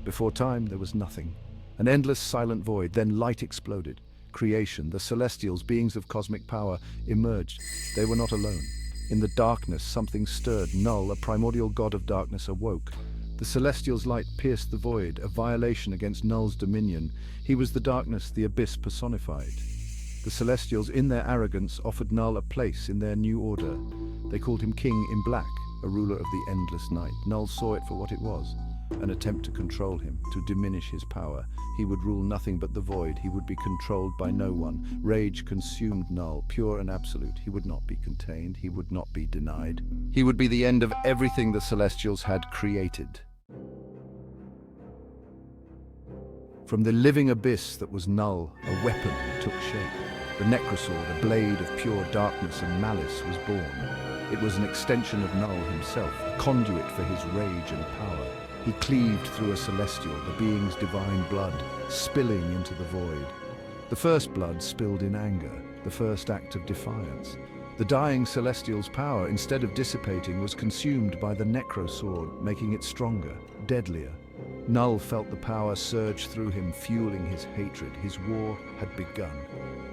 Before time, there was nothing. An endless silent void, then light exploded. Creation, the Celestials, beings of cosmic power, emerged. They were not alone. In the darkness, something stirred. Knull, a primordial god of darkness, awoke. The Celestial's light pierced the void, a violation against Knull's dominion. He was the darkness, the abyss personified. The Celestials, in their arrogance, offered Knull a place in their new order. They called him King in Black, a ruler of the endless night. Knull saw it for what it was, an attempt to control him, to diminish his power. He would rule nothing but the void. He would be controlled by no one. Rage consumed Knull, pure and absolute. He would not be contained. He would not be denied. He would be the end of everything the Celestials had created. From the living abyss that was Knull, a weapon took shape. The Necrosword, a blade of pure darkness and malice, was born. It was an extension of Knull himself, a conduit for his rage and power. He cleaved through a celestial, the being's divine blood, spilling into the void. The first blood spilled in anger, the first act of defiance. The dying celestial's power, instead of dissipating, was consumed by the Necrosword, making it stronger, deadlier. Knull felt the power surge through him, fueling his hatred. His war had begun.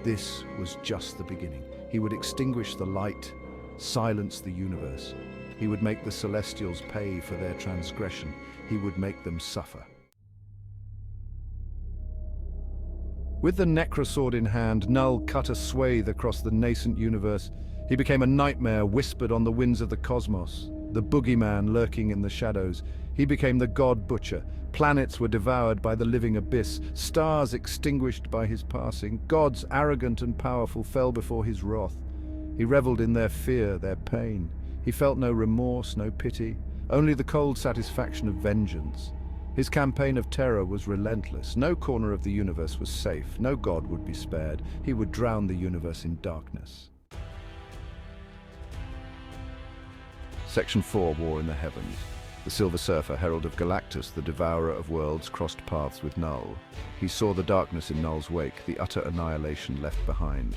This was just the beginning. He would extinguish the light, silence the universe. He would make the Celestials pay for their transgression. He would make them suffer. With the Necrosword in hand, Knull cut a swathe across the nascent universe. He became a nightmare whispered on the winds of the cosmos, the boogeyman lurking in the shadows. He became the god butcher. Planets were devoured by the living abyss, stars extinguished by his passing. Gods, arrogant and powerful, fell before his wrath. He reveled in their fear, their pain. He felt no remorse, no pity, only the cold satisfaction of vengeance. His campaign of terror was relentless. No corner of the universe was safe. No god would be spared. He would drown the universe in darkness. Section 4, War in the Heavens. The Silver Surfer, herald of Galactus, the devourer of worlds, crossed paths with Knull. He saw the darkness in Knull's wake, the utter annihilation left behind.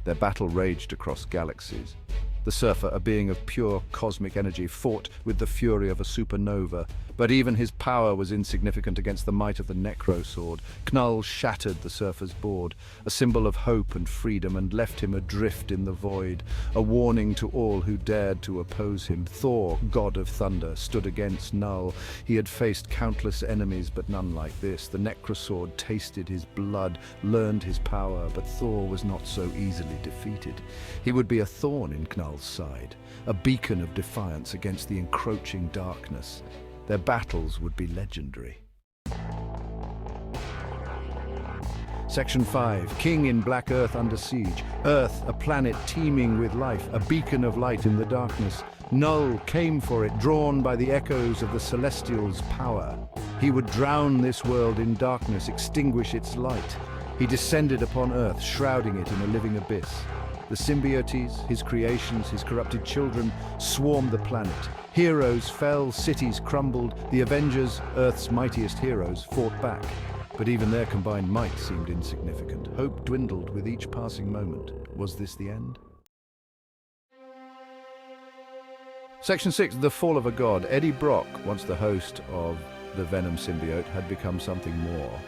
Their battle raged across galaxies. The Surfer, a being of pure cosmic energy, fought with the fury of a supernova, but even his power was insignificant against the might of the Necrosword. Knull shattered the Surfer's board, a symbol of hope and freedom, and left him adrift in the void, a warning to all who dared to oppose him. Thor, god of thunder, stood against Knull. He had faced countless enemies, but none like this. The Necrosword tasted his blood, learned his power, but Thor was not so easily defeated. He would be a thorn in Knull's side, a beacon of defiance against the encroaching darkness. Their battles would be legendary. Section 5, King in Black Earth under siege. Earth, a planet teeming with life, a beacon of light in the darkness. Knull came for it, drawn by the echoes of the Celestials' power. He would drown this world in darkness, extinguish its light. He descended upon Earth, shrouding it in a living abyss. The Symbiotes, his creations, his corrupted children, swarmed the planet. Heroes fell, cities crumbled. The Avengers, Earth's mightiest heroes, fought back. But even their combined might seemed insignificant. Hope dwindled with each passing moment. Was this the end? Section 6, The Fall of a God. Eddie Brock, once the host of the Venom symbiote, had become something more.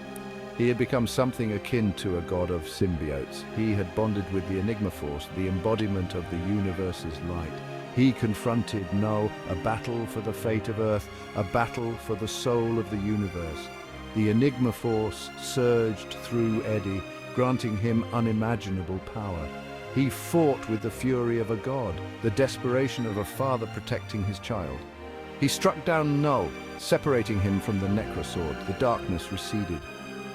He had become something akin to a god of symbiotes. He had bonded with the Enigma Force, the embodiment of the universe's light. He confronted Knull, a battle for the fate of Earth, a battle for the soul of the universe. The Enigma Force surged through Eddie, granting him unimaginable power. He fought with the fury of a god, the desperation of a father protecting his child. He struck down Knull, separating him from the Necrosword. The darkness receded.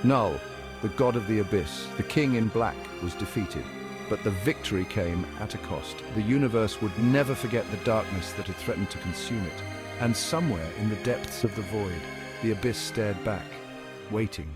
Knull, the god of the abyss, the king in black, was defeated. But the victory came at a cost. The universe would never forget the darkness that had threatened to consume it. And somewhere in the depths of the void, the abyss stared back, waiting.